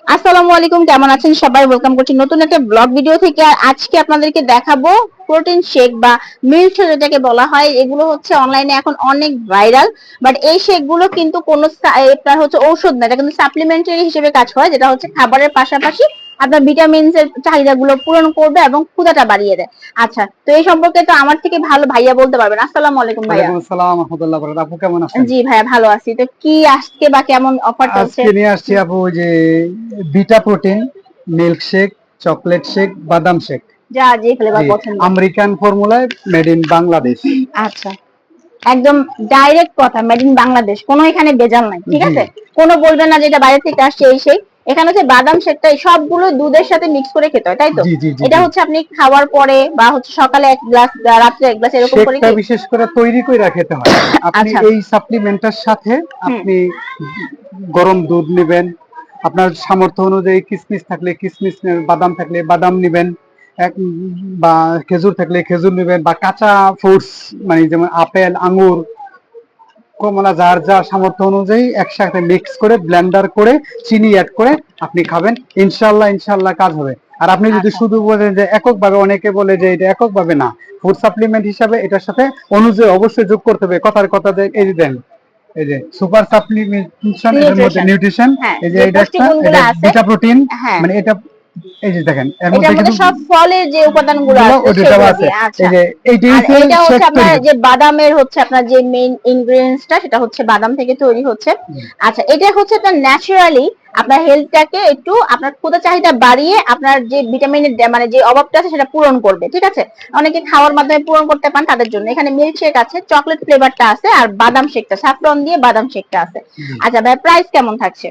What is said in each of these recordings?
আসসালামু আলাইকুম, কেমন আছেন সবাই? ওয়েলকাম করছি নতুন একটা ব্লগ ভিডিও থেকে। আর আজকে আপনাদেরকে দেখাবো প্রোটিন শেক বা মিল্ক শেক যেটাকে বলা হয়। এগুলো হচ্ছে অনলাইনে এখন অনেক ভাইরাল, বাট এই শেক গুলো কিন্তু কোনো আপনার হচ্ছে ঔষধ না, এটা কিন্তু সাপ্লিমেন্টারি হিসেবে কাজ করে, যেটা হচ্ছে খাবারের পাশাপাশি আপনার ভিটামিনস এর চাহিদাগুলো পূরণ করবে এবং ক্ষুধাটা বাড়িয়ে দেয়। আচ্ছা, তো এই সম্পর্কে তো আমার থেকে ভালো ভাইয়া বলতে পারবেন। আসসালামু আলাইকুম ভাইয়া। ওয়ালাইকুম আসসালাম ওয়া রাহমাতুল্লাহি ওয়া বারাকাতুহু। আপু কেমন আছেন? জি ভাইয়া, ভালো আছি। তো কি আজকে বা কেমন অফার চলছে? আজকে নিয়ে আসছি আপু ওই যে beta protein milk shake, chocolate shake, বাদাম শেক। যা যে ফ্লেভার জি, পছন্দ। আমেরিকান ফর্মুলায় মেড ইন বাংলাদেশ। আচ্ছা, একদম ডাইরেক্ট কথা, মেড ইন বাংলাদেশ, কোনো এখানে ভেজাল নাই, ঠিক জি আছে? কোনো বলবেন না যে এটা বাইরে থেকে আসছে এই সেই। এখানে হচ্ছে বাদাম শেকটা সবগুলো দুধের সাথে মিক্স করে খেতে হয়, তাই তো? জি জি জি এটা জি হচ্ছে আপনি খাওয়ার পরে বা হচ্ছে সকালে এক গ্লাস, রাত্রে এক গ্লাস, এরকম করে শেকটা কি? বিশেষ করে তৈরি করে খেতে হয়। আপনি আচ্ছা। এই সাপ্লিমেন্টের সাথে হুম। আপনি গরম দুধ নেবেন, আপনার সামর্থ্য অনুযায়ী কিশমিশ থাকলে কিশমিশ নেবেন, বাদাম থাকলে বাদাম নেবেন, এক বা খেজুর থাকলে খেজুর নেবেন, বা কাঁচা ফ্রুটস মানে যেমন আপেল, আঙ্গুর, কমলা, যার যার সামর্থ্য অনুযায়ী একসাথে মিক্স করে ব্লেন্ডার করে চিনি অ্যাড করে আপনি খাবেন। ইনশাল্লাহ ইনশাল্লাহ কাজ হবে। আর আপনি যদি আচ্ছা। শুধু বলেন যে একক ভাবে, অনেকে বলে যে এটা একক ভাবে না, ফুড সাপ্লিমেন্ট হিসাবে এটার সাথে অনুযায়ী অবশ্যই যোগ করতে হবে। কথার কথা যে এই যে দেন, এই যে সুপার সাপ্লিমেন্টেশন, এটার মধ্যে নিউট্রিশন। নিউট্রিশন, হ্যাঁ, এই যে যে এটা একটা, পুষ্টিগুণগুলো এটা আছে। বিটা প্রোটিন, হ্যাঁ, মানে এটা এই যে দেখেন এর মধ্যে এটার মধ্যে কিন্তু সব ফলের যে উপাদানগুলো গুলো আছে ওটাও সেগুলো আছে। দিয়ে। এই আচ্ছা। যে এইটাই আর হচ্ছে এটা শেক হচ্ছে আপনার তৈরি। যে বাদামের হচ্ছে আপনার যে মেইন ইনগ্রেডিয়েন্টসটা, সেটা হচ্ছে বাদাম থেকে তৈরি হচ্ছে। আচ্ছা, এটা হচ্ছে আপনার ন্যাচারালি আপনার হেলথটাকে একটু আপনার ক্ষুধা চাহিদা বাড়িয়ে আপনার যে ভিটামিনের মানে যে অভাবটা আছে সেটা পূরণ করবে, ঠিক আছে? অনেকে খাওয়ার মাধ্যমে পূরণ করতে পান, তাদের জন্য এখানে মিল্ক শেক আছে, চকলেট ফ্লেভারটা আছে, আর বাদাম শেকটা স্যাফরন দিয়ে বাদাম শেকটা আছে। আচ্ছা ভাই, প্রাইস কেমন থাকছে?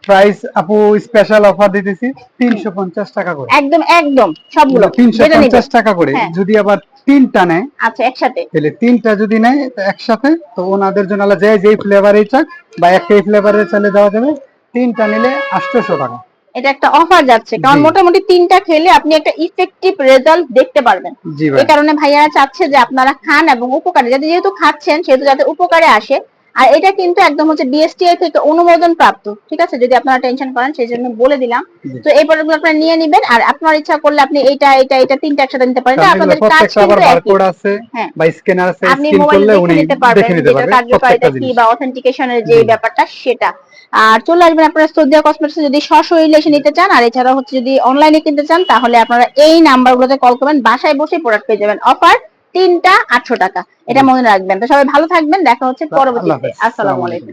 প্রাইস আপু স্পেশাল অফার দিতেছি হুম। 350 টাকা করে। একদম একদম সবগুলো তিনশো যেটা নিবে। পঞ্চাশ টাকা করে হ্যাঁ। যদি আবার তিনটা নেয়, আচ্ছা, একসাথে। তাহলে তিনটা যদি নেয় তো একসাথে, তো ওনাদের জন্য আলাদা যে যেই ফ্লেভারের চাক বা একটাই ফ্লেভারের চালে দেওয়া যাবে। তিনটা নিলে 800 টাকা। এটা একটা অফার যাচ্ছে, কারণ জি মোটামুটি তিনটা খেলে আপনি একটা ইফেক্টিভ রেজাল্ট দেখতে পারবেন। জি এই ভাই। কারণে ভাইয়ারা চাচ্ছে যে আপনারা খান এবং উপকারে, যাতে যেহেতু খাচ্ছেন সেহেতু যাতে উপকারে আসে। আর এটা কিন্তু একদম হচ্ছে বিএসটিআই থেকে অনুমোদন প্রাপ্ত, ঠিক আছে? যদি আপনারা টেনশন করেন সেই জন্য বলে দিলাম। জি। তো এই প্রোডাক্টগুলো আপনারা নিয়ে নিবেন, আর আপনার ইচ্ছা করলে আপনি এইটা এটা এটা তিনটা একসাথে নিতে পারেন। এটা কারণ এগুলো আপনাদের কাজ প্রত্যেকটা আবার কিন্তু একই। বারকোড আছে হ্যাঁ, বা স্ক্যানার আছে, আপনি স্ক্যান মোবাইলে করলে দেখে উনি নিতে দেখে পারবেন নিতে যেটার পারবে প্রত্যেকটা কার্যকারিতা কি জিনিস। বা অথেন্টিকেশনের যে জি ব্যাপারটা সেটা। আর চলে আসবেন আপনারা সৌদিয়া কসমেটিক্স যদি সশরীরে এসে নিতে চান, আর এছাড়া হচ্ছে যদি অনলাইনে কিনতে চান তাহলে আপনারা এই নাম্বারগুলোতে কল করবেন, বাসায় বসে প্রোডাক্ট পেয়ে যাবেন। অফার তিনটা 800 টাকা, এটা জি। মনে রাখবেন। তো সবাই ভালো থাকবেন, দেখা হচ্ছে আল্লাহ পরবর্তীতে। হাফেজ, আসসালামু আসসালামু আলাইকুম। আলাইকুম।